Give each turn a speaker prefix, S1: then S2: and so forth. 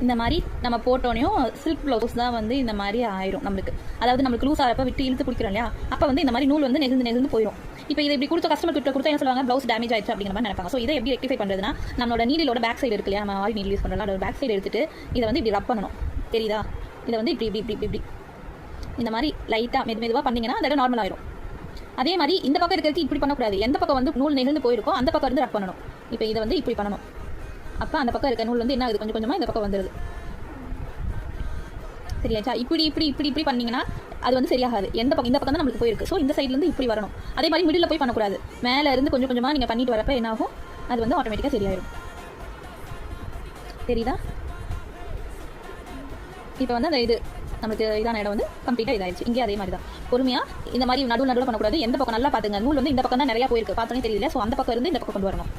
S1: இந்த மாதிரி நம்ம போட்டோனையும் சில்க் ப்ளவுஸ் தான் வந்து இந்த மாதிரி ஆயிரும் நம்மளுக்கு. அதாவது நம்மளுக்கு லூஸ் ஆகிறப்ப விட்டு இழுத்து பிடிக்கிறோம் இல்லையா, அப்போ வந்து இந்த மாதிரி நூல் வந்து நெகிழ்ந்து போயிடும். இப்போ இதை இப்படி கொடுத்த கஸ்டமர் கிட்ட கொடுத்தா என்ன சொல்லுவாங்க, ப்ளவுஸ் டேமேஜ் ஆயிடுச்சு அப்படிங்கிற மாதிரி நினைப்பாங்க. ஸோ இதை எப்படி ரெக்டிஃபை பண்ணுறதுனா, நம்மளோட நீடிலோட பேக் சைடு இருக்கு இல்லையா, நம்ம ஆயில் நீடில் யூஸ் பண்ணுறோம், அதோட பேக் சைடு எடுத்துட்டு இதை வந்து இப்படி ரப் பண்ணணும். தெரியுதா? இதை வந்து இப்படி இப்படி இப்படி இப்படி இந்த மாதிரி லைட்டாக மெதுவாக பண்ணிங்கன்னா அதோட நார்மல் ஆயிரும். அதே மாதிரி இந்த பக்கம் இருக்கிறதுக்கு இப்படி பண்ணக்கூடாது. எந்த பக்கம் வந்து நூல் நெகிழ்ந்து போயிருக்கோ அந்த பக்கம் வந்து ரப் பண்ணணும். இப்போ இதை வந்து இப்படி பண்ணணும். அப்போ அந்த பக்கம் இருக்க நூல் வந்து என்ன ஆகுது, கொஞ்சம் கொஞ்சமாக இந்த பக்கம் வந்துடுது. சரியாச்சா? இப்படி இப்படி இப்படி இப்படி பண்ணிங்கன்னா அது வந்து சரியாகாது. இந்த பக்கம் தான் நம்மளுக்கு போயிருக்கு. ஸோ இந்த சைட்லேருந்து இப்படி வரணும். அதே மாதிரி மிடில் போய் பண்ணக்கூடாது. மேலே இருந்து கொஞ்சம் கொஞ்சமாக நீங்கள் பண்ணிட்டு வரப்போ என்ன ஆகும், அது வந்து ஆட்டோமேட்டிக்காக சரியாயிடும். தெரியுதா? இப்போ வந்து அந்த இது நமக்கு இதான இடம் வந்து கம்ப்ளீட்டாக இதாகிடுச்சு. இங்கே அதே மாதிரி தான் பொறுமையாக இந்த மாதிரி நடுவில் பண்ணக்கூடாது. எந்த பக்கம் நல்லா பார்த்துங்க, நூல் வந்து இந்த பக்கம் தான் நிறையா போயிருக்கு, பார்த்தோன்னே தெரியல. ஸோ அந்த பக்கம் இருந்து இந்த பக்கம் கொண்டு வரணும்.